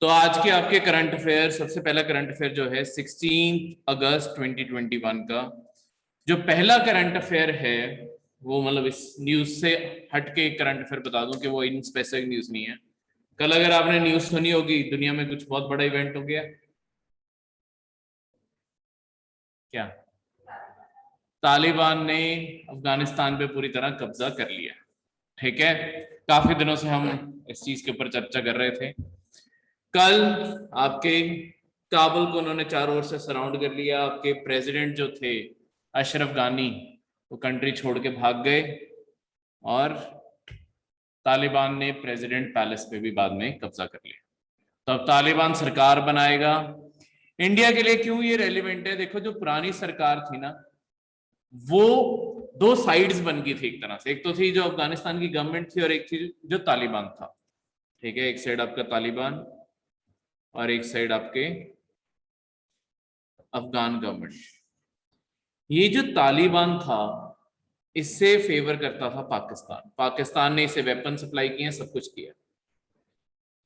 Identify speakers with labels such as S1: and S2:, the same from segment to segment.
S1: तो आज के आपके करंट अफेयर, सबसे पहला करंट अफेयर जो है 16 अगस्त 2021 का जो पहला करंट अफेयर है वो मतलब इस न्यूज से हटके करंट अफेयर बता दूं कि वो इन स्पेसिफिक न्यूज नहीं है। कल अगर आपने न्यूज सुनी होगी, दुनिया में कुछ बहुत बड़ा इवेंट हो गया। क्या? तालिबान ने अफगानिस्तान पे पूरी तरह कब्जा कर लिया। ठीक है, काफी दिनों से हम इस चीज के ऊपर चर्चा कर रहे थे। कल आपके काबुल को उन्होंने चारों ओर से सराउंड कर लिया। आपके प्रेसिडेंट जो थे अशरफ गानी, वो कंट्री छोड़ के भाग गए और तालिबान ने प्रेसिडेंट पैलेस पे भी बाद में कब्जा कर लिया। तो अब तालिबान सरकार बनाएगा। इंडिया के लिए क्यों ये रेलिवेंट है? देखो, जो पुरानी सरकार थी ना, वो दो साइड्स बन गई थी। एक तरह से एक तो थी जो अफगानिस्तान की गवर्नमेंट थी और एक थी जो तालिबान था। ठीक है, एक साइड आपका तालिबान और एक साइड आपके अफगान गवर्नमेंट। ये जो तालिबान था इससे फेवर करता था पाकिस्तान। पाकिस्तान ने इसे वेपन सप्लाई किए, सब कुछ किया,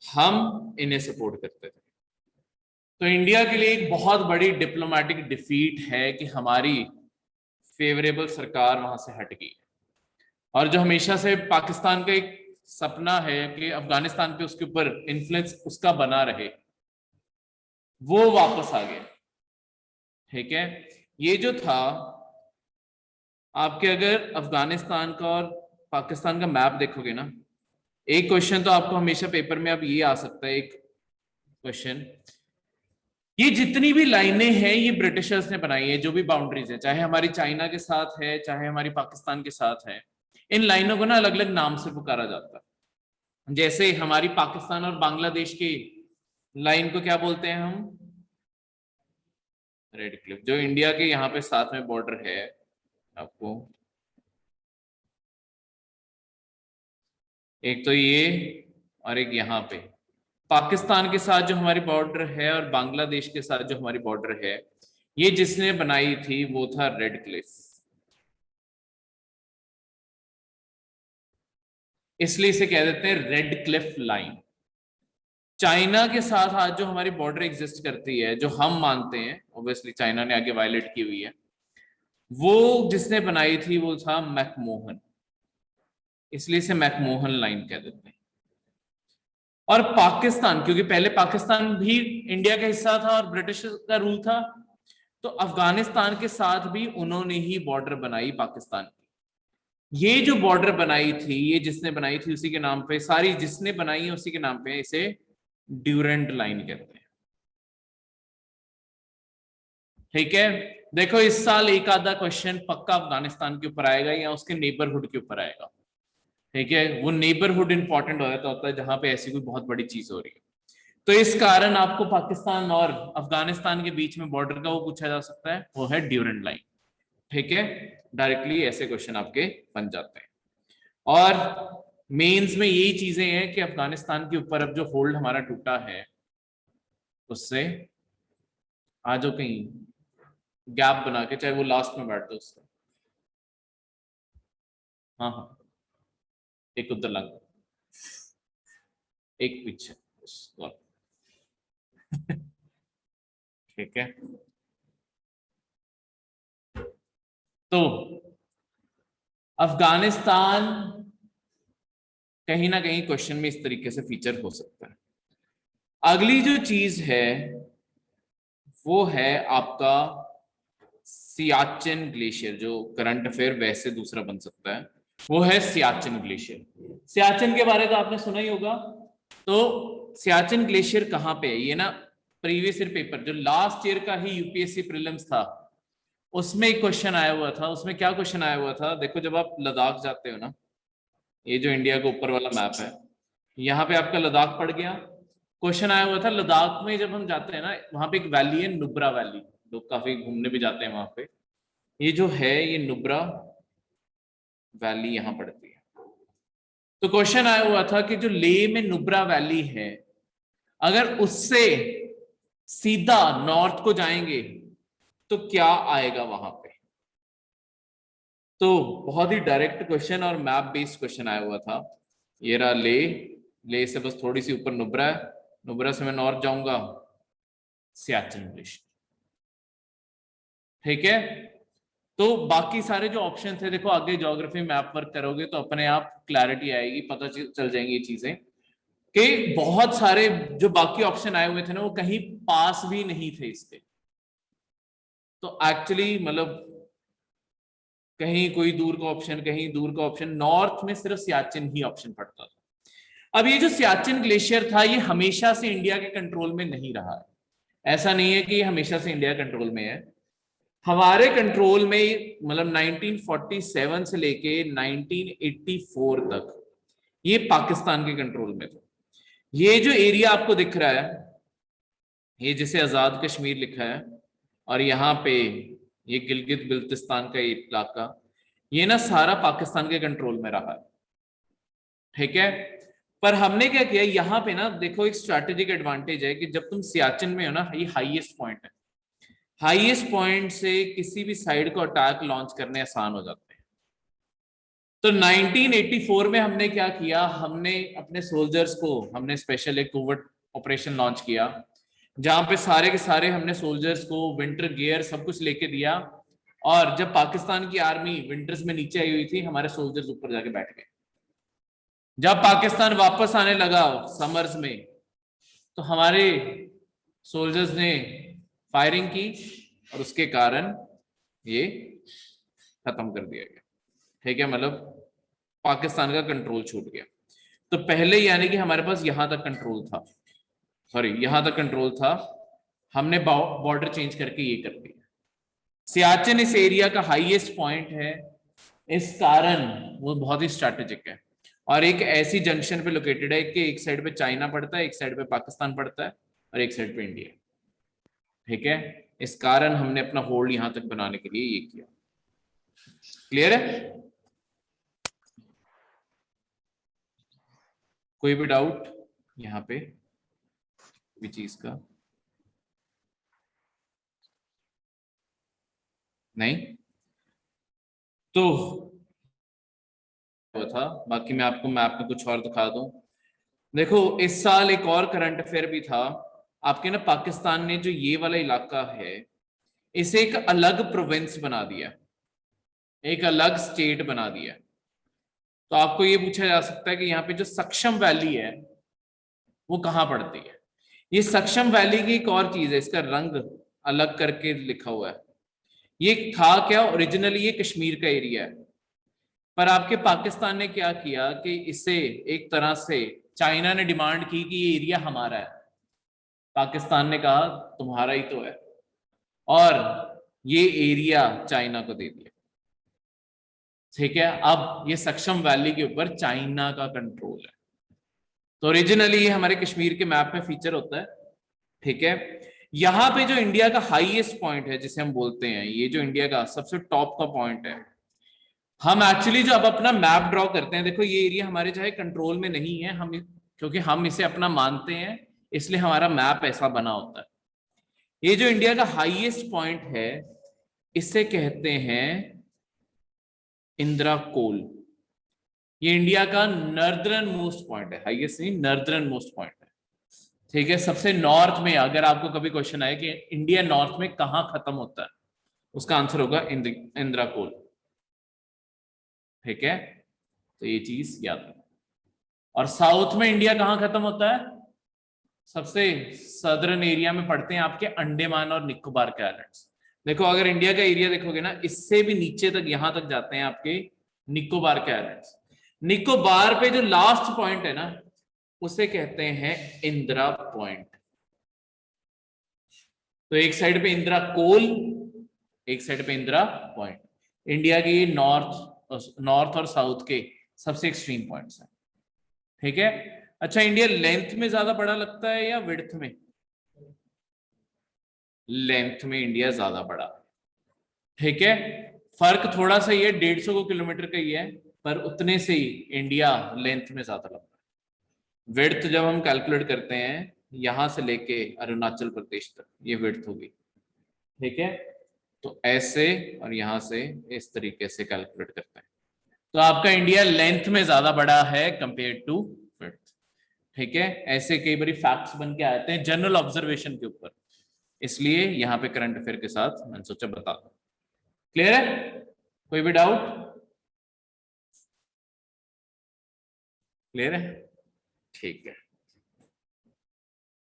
S1: हम इन्हें सपोर्ट करते थे। तो इंडिया के लिए एक बहुत बड़ी डिप्लोमेटिक डिफीट है कि हमारी फेवरेबल सरकार वहां से हट गई। और जो हमेशा से पाकिस्तान का एक सपना है कि अफगानिस्तान पे उसके ऊपर इन्फ्लुएंस उसका बना रहे, वो वापस आ गया। ठीक है, ये जो था आपके, अगर अफगानिस्तान का और पाकिस्तान का मैप देखोगे ना, एक क्वेश्चन तो आपको हमेशा पेपर में अब ये आ सकता है, एक क्वेश्चन, ये जितनी भी लाइनें हैं ये ब्रिटिशर्स ने बनाई है। जो भी बाउंड्रीज है, चाहे हमारी चाइना के साथ है चाहे हमारी पाकिस्तान के साथ है, इन लाइनों को ना अलग अलग नाम से पुकारा जाता है। जैसे हमारी पाकिस्तान और बांग्लादेश की लाइन को क्या बोलते हैं हम? Red Cliff. जो इंडिया के यहाँ पे साथ में बॉर्डर है आपको, एक तो ये और एक यहाँ पे पाकिस्तान के साथ जो हमारी बॉर्डर है और बांग्लादेश के साथ जो हमारी बॉर्डर है, ये जिसने बनाई थी वो था रेड क्लिफ। इसलिए इसे कह देते हैं रेड क्लिफ लाइन। चाइना के साथ आज जो हमारी बॉर्डर एग्जिस्ट करती है, जो हम मानते हैं, ऑब्वियसली चाइना ने आगे वायलेट की हुई है, वो जिसने बनाई थी वो था मैकमोहन। इसलिए इसे मैकमोहन लाइन कह देते हैं। और पाकिस्तान, क्योंकि पहले पाकिस्तान भी इंडिया का हिस्सा था और ब्रिटिश का रूल था, तो अफगानिस्तान के साथ भी उन्होंने ही बॉर्डर बनाई पाकिस्तान की। ये जो बॉर्डर बनाई थी, ये जिसने बनाई थी उसी के नाम पे, सारी जिसने बनाई है उसी के नाम पे, इसे ड्यूरेंट लाइन कहते हैं। ठीक है, देखो इस साल एक आधा क्वेश्चन पक्का अफगानिस्तान के ऊपर आएगा या उसके नेबरहुड के ऊपर आएगा। ठीक है, वो नेबरहुड इंपॉर्टेंट होता है जहां पे ऐसी कोई बहुत बड़ी चीज हो रही है। तो इस कारण आपको पाकिस्तान और अफगानिस्तान के बीच में बॉर्डर का वो पूछा जा सकता है, वो है ड्यूरेंट लाइन। ठीक है, डायरेक्टली ऐसे क्वेश्चन आपके बन जाते हैं। और मेंस में यही चीजें हैं कि अफगानिस्तान के ऊपर अब जो होल्ड हमारा टूटा है, उससे आ जाओ कहीं गैप बना के, चाहे वो लास्ट में बैठ दो उससे। हाँ हाँ, एक उधर लग, एक पीछे। ठीक है, तो अफगानिस्तान कहीं ना कहीं क्वेश्चन में इस तरीके से फीचर हो सकता है। अगली जो चीज है वो है आपका सियाचिन ग्लेशियर। जो करंट अफेयर वैसे दूसरा बन सकता है, वो है सियाचिन ग्लेशियर। सियाचिन के बारे में तो आपने सुना ही होगा। तो सियाचिन ग्लेशियर कहाँ पे है? ये ना प्रीवियस ईयर पेपर, जो लास्ट ईयर का ही यूपीएससी प्रीलिम्स था, उसमें एक क्वेश्चन आया हुआ था। उसमें क्या क्वेश्चन आया हुआ था? देखो, जब आप लद्दाख जाते हो ना, ये जो इंडिया का ऊपर वाला मैप है, यहाँ पे आपका लद्दाख पड़ गया। क्वेश्चन आया हुआ था, लद्दाख में जब हम जाते हैं ना, वहां पे एक वैली है नुब्रा वैली, लोग काफी घूमने भी जाते हैं वहां पे। ये जो है ये नुब्रा वैली यहाँ पड़ती है। तो क्वेश्चन आया हुआ था कि जो लेह में नुब्रा वैली है, अगर उससे सीधा नॉर्थ को जाएंगे तो क्या आएगा वहां पे? तो बहुत ही डायरेक्ट क्वेश्चन और मैप बेस्ड क्वेश्चन आया हुआ था। ये रहा ले, ले से बस थोड़ी सी ऊपर नुब्रा है, नुब्रा से मैं नॉर्थ जाऊंगा, सियाचिन ग्लेशियर। ठीक है, तो बाकी सारे जो ऑप्शन थे, देखो आगे ज्योग्राफी मैप वर्क करोगे तो अपने आप क्लैरिटी आएगी, पता चल जाएंगी ये चीजें कि बहुत सारे जो बाकी ऑप्शन आए हुए थे ना, वो कहीं पास भी नहीं थे इसके। तो एक्चुअली मतलब कहीं कोई दूर का ऑप्शन, कहीं दूर का ऑप्शन, नॉर्थ में सिर्फ सियाचिन ही ऑप्शन पड़ता था। अब ये जो सियाचिन ग्लेशियर था, ये हमेशा से इंडिया के कंट्रोल में नहीं रहा है। ऐसा नहीं है कि ये हमेशा से इंडिया कंट्रोल में है। हमारे कंट्रोल में मतलब 1947 से लेके 1984 तक ये पाकिस्तान के कंट्रोल में था। ये जो एरिया आपको दिख रहा है, ये जिसे आजाद कश्मीर लिखा है, और यहाँ पे ये गिलगित बिल्तिस्तान का इलाका, ये ना सारा पाकिस्तान के कंट्रोल में रहा है। ठीक है, पर हमने क्या किया यहाँ पे ना, देखो एक स्ट्रैटेजिक एडवांटेज है कि जब तुम सियाचिन में हो ना, ये हाईएस्ट पॉइंट है, हाईएस्ट पॉइंट से किसी भी साइड को अटैक लॉन्च करने आसान हो जाते हैं। तो 1984 में हमने क्या किया, हमने अपने सोल्जर्स को, हमने स्पेशल एक कोवर्ट ऑपरेशन लॉन्च किया, जहां पे सारे के सारे हमने सोल्जर्स को विंटर गियर सब कुछ लेके दिया। और जब पाकिस्तान की आर्मी विंटर्स में नीचे आई हुई थी, हमारे सोल्जर्स ऊपर जाके बैठ गए। जब पाकिस्तान वापस आने लगा समर्स में, तो हमारे सोल्जर्स ने फायरिंग की और उसके कारण ये खत्म कर दिया गया। ठीक है, मतलब पाकिस्तान का कंट्रोल छूट गया। तो पहले यानी कि हमारे पास यहां तक कंट्रोल था, सॉरी यहां तक कंट्रोल था, हमने बॉर्डर चेंज करके ये कर दिया। सियाचिन इस एरिया का हाईएस्ट पॉइंट है, इस कारण वो बहुत ही स्ट्रैटेजिक है, और एक ऐसी जंक्शन पे लोकेटेड है कि एक साइड पे चाइना पड़ता है, एक साइड पे पाकिस्तान पड़ता है, और एक साइड पे इंडिया। ठीक है, इस कारण हमने अपना होल्ड यहां तक बनाने के लिए ये किया। क्लियर है? कोई भी डाउट यहाँ पे भी चीज का? नहीं तो था। बाकी मैं आपको मैप में कुछ और दिखा दूं। देखो इस साल एक और करंट अफेयर भी था आपके ना, पाकिस्तान ने जो ये वाला इलाका है, इसे एक अलग प्रोविंस बना दिया, एक अलग स्टेट बना दिया। तो आपको ये पूछा जा सकता है कि यहाँ पे जो सक्षम वैली है वो कहाँ पड़ती है। ये सक्षम वैली की एक और चीज है, इसका रंग अलग करके लिखा हुआ है। ये था क्या, ओरिजिनली ये कश्मीर का एरिया है, पर आपके पाकिस्तान ने क्या किया कि इसे एक तरह से, चाइना ने डिमांड की कि ये एरिया हमारा है, पाकिस्तान ने कहा तुम्हारा ही तो है, और ये एरिया चाइना को दे दिया। ठीक है, अब ये सक्षम वैली के ऊपर चाइना का कंट्रोल है। तो ओरिजिनली ये हमारे कश्मीर के मैप में फीचर होता है। ठीक है, यहां पे जो इंडिया का हाईएस्ट पॉइंट है जिसे हम बोलते हैं, ये जो इंडिया का सबसे टॉप का पॉइंट है, हम एक्चुअली जो अब अपना मैप ड्रॉ करते हैं, देखो ये एरिया हमारे चाहे कंट्रोल में नहीं है, हम क्योंकि हम इसे अपना मानते हैं, इसलिए हमारा मैप ऐसा बना होता है। ये जो इंडिया का हाईएस्ट पॉइंट है, इसे कहते हैं इंदिरा कोल। ये इंडिया का नॉर्दर्न मोस्ट पॉइंट है, हाईएस्ट नहीं, नॉर्दर्न मोस्ट पॉइंट है। ठीक है, सबसे नॉर्थ में, अगर आपको कभी क्वेश्चन आए कि इंडिया नॉर्थ में कहां खत्म होता है, उसका आंसर होगा इंदिरा कोल। ठीक है, तो ये चीज याद रखना। और साउथ में इंडिया कहां खत्म होता है, सबसे सदर्न एरिया में पड़ते हैं आपके अंडमान और निकोबार के आइलैंड्स। देखो अगर इंडिया का एरिया देखोगे ना, इससे भी नीचे तक, यहां तक जाते हैं आपके निकोबार के आइलैंड्स। निकोबार पे जो लास्ट पॉइंट है ना, उसे कहते हैं इंदिरा पॉइंट। तो एक साइड पे इंदिरा कोल, एक साइड पे इंदिरा पॉइंट। इंडिया के नॉर्थ और साउथ के सबसे एक्सट्रीम पॉइंट्स हैं। ठीक है, अच्छा इंडिया लेंथ में ज्यादा बड़ा लगता है या विड्थ में? लेंथ में इंडिया ज्यादा बड़ा। ठीक है, फर्क थोड़ा सा ही है, 150 किलोमीटर का ही है, पर उतने से ही इंडिया लेंथ में ज्यादा लगता है। विड्थ जब हम कैलकुलेट करते हैं, यहां से लेके अरुणाचल प्रदेश तक ये विड्थ होगी। ठीक है, तो ऐसे और यहां से इस तरीके से कैलकुलेट करते हैं। तो आपका इंडिया लेंथ में ज्यादा बड़ा है कंपेयर टू विड्थ। ठीक है, ऐसे कई बार फैक्ट्स बन के आते हैं जनरल ऑब्जर्वेशन के ऊपर, इसलिए यहाँ पे करंट अफेयर के साथ मैंने सोचा बता दो। क्लियर है, कोई भी डाउट? क्लियर है, ठीक है।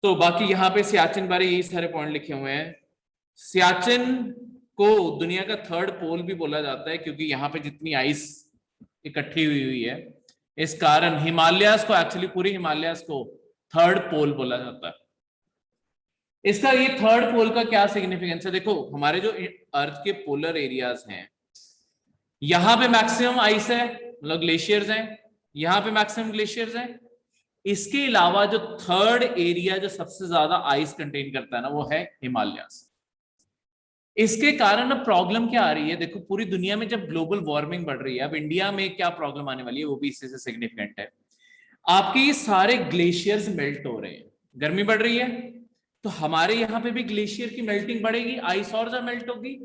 S1: तो बाकी यहाँ पे सियाचिन बारे यही सारे पॉइंट लिखे हुए हैं। सियाचिन को दुनिया का थर्ड पोल भी बोला जाता है, क्योंकि यहाँ पे जितनी आइस इकट्ठी हुई है, इस कारण हिमालयास को, एक्चुअली पूरी हिमालयास को थर्ड पोल बोला जाता है। इसका ये थर्ड पोल का क्या सिग्निफिकेंस है? देखो, हमारे जो अर्थ के पोलर एरियाज हैं, यहां पे मैक्सिमम आइस है, मतलब ग्लेशियर्स हैं, यहां पे मैक्सिमम ग्लेशियर्स हैं। इसके अलावा जो थर्ड एरिया जो सबसे ज्यादा आइस कंटेन करता है ना, वो है हिमालयास। इसके कारण अब प्रॉब्लम क्या आ रही है? देखो, पूरी दुनिया में जब ग्लोबल वार्मिंग बढ़ रही है, अब इंडिया में क्या प्रॉब्लम आने वाली है, वो भी इससे से सिग्निफिकेंट है। आपके ये सारे ग्लेशियर्स मेल्ट हो रहे हैं, गर्मी बढ़ रही है, तो हमारे यहाँ पे भी ग्लेशियर की मेल्टिंग बढ़ेगी, आइस और ज्यादा मेल्ट होगी।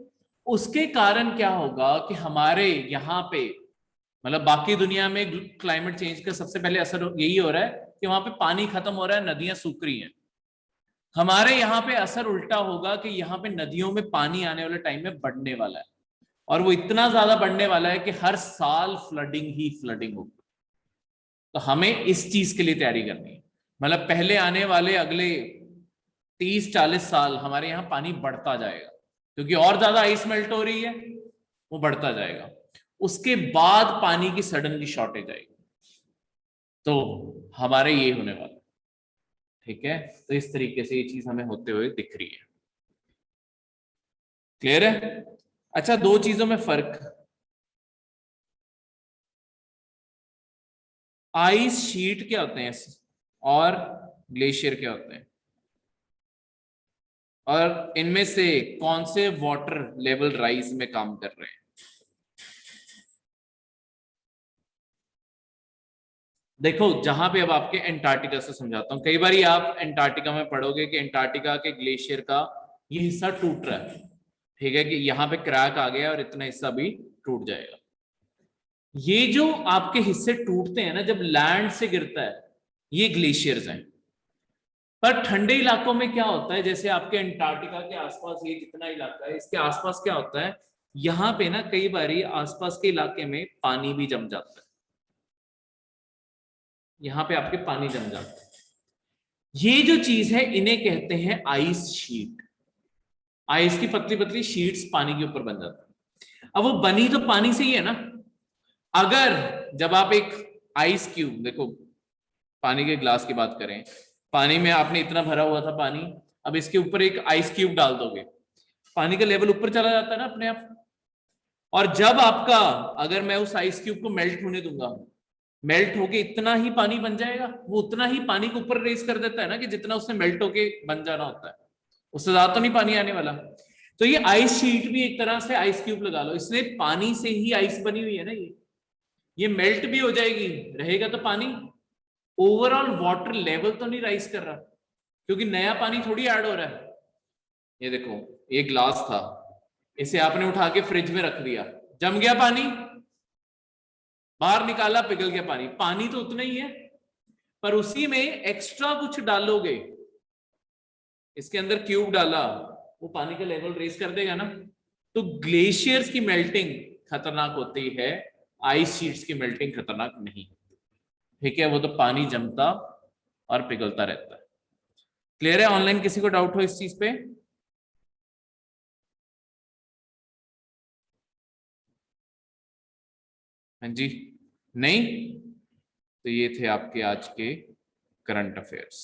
S1: उसके कारण क्या होगा कि हमारे यहाँ पे, मतलब बाकी दुनिया में क्लाइमेट चेंज का सबसे पहले असर यही हो रहा है कि वहां पे पानी खत्म हो रहा है, नदियां सूख रही हैं। हमारे यहाँ पे असर उल्टा होगा कि यहाँ पे नदियों में पानी आने वाले टाइम में बढ़ने वाला है, और वो इतना ज्यादा बढ़ने वाला है कि हर साल फ्लडिंग ही फ्लडिंग होगी। तो हमें इस चीज के लिए तैयारी करनी है, मतलब पहले आने वाले अगले 30-40 साल हमारे यहाँ पानी बढ़ता जाएगा, क्योंकि और ज्यादा आइस मेल्ट हो रही है, वो बढ़ता जाएगा। उसके बाद पानी की सडनली शॉर्टेज आएगी, तो हमारे ये होने वाला। ठीक है, तो इस तरीके से ये चीज हमें होते हुए दिख रही है। क्लियर है? अच्छा, दो चीजों में फर्क, आइस शीट क्या होते हैं और ग्लेशियर क्या होते हैं, और इनमें से कौन से वाटर लेवल राइज में काम कर रहे हैं? देखो, जहां पे अब आपके एंटार्क्टिका से समझाता हूं, कई बार आप एंटार्क्टिका में पढ़ोगे कि एंटार्क्टिका के ग्लेशियर का ये हिस्सा टूट रहा है, ठीक है, कि यहाँ पे क्रैक आ गया और इतना हिस्सा भी टूट जाएगा। ये जो आपके हिस्से टूटते हैं ना, जब लैंड से गिरता है, ये ग्लेशियर्स हैं। पर ठंडे इलाकों में क्या होता है, जैसे आपके एंटार्क्टिका के आसपास ये जितना इलाका है, इसके आसपास क्या होता है, यहाँ पे ना कई बार आसपास के इलाके में पानी भी जम जाता है, यहाँ पे आपके पानी जम जाता है। ये जो चीज है, इन्हें कहते हैं आइस शीट। आइस की पतली पतली शीट्स पानी के ऊपर बन जाती है। अब वो बनी तो पानी से ही है ना। अगर जब आप एक आइस क्यूब, देखो पानी के ग्लास की बात करें, पानी में आपने इतना भरा हुआ था पानी, अब इसके ऊपर एक आइस क्यूब डाल दोगे, पानी का लेवल ऊपर चला जाता है ना अपने आप। और जब आपका, अगर मैं उस आइस क्यूब को मेल्ट होने दूंगा, मेल्ट होके इतना ही पानी बन जाएगा, वो उतना ही पानी को ऊपर रेस कर देता है ना, कि जितना उसने मेल्ट होके बन जाना होता है, उससे ज्यादा तो नहीं पानी आने वाला। तो ये आइस शीट भी एक तरह से आइस क्यूब लगा लो, इसने पानी से ही आइस बनी हुई है ना, ये मेल्ट भी हो जाएगी, रहेगा तो पानी। ओवरऑल वाटर लेवल तो नहीं राइज कर रहा, क्योंकि नया पानी थोड़ी ऐड हो रहा है। ये देखो, ये ग्लास था, इसे आपने उठा के फ्रिज में रख दिया, जम गया पानी, बाहर निकाला, पिघल गया पानी, पानी तो उतना ही है, पर उसी में एक्स्ट्रा कुछ डालोगे, इसके अंदर क्यूब डाला, वो पानी का लेवल रेस कर देगा ना। तो ग्लेशियर्स की मेल्टिंग खतरनाक होती है, आइस शीट्स की मेल्टिंग खतरनाक नहीं। ठीक है, वो तो पानी जमता और पिघलता रहता है। क्लियर है? ऑनलाइन किसी को डाउट हो इस चीज पे? हाँ जी, नहीं? तो ये थे आपके आज के करंट अफेयर्स।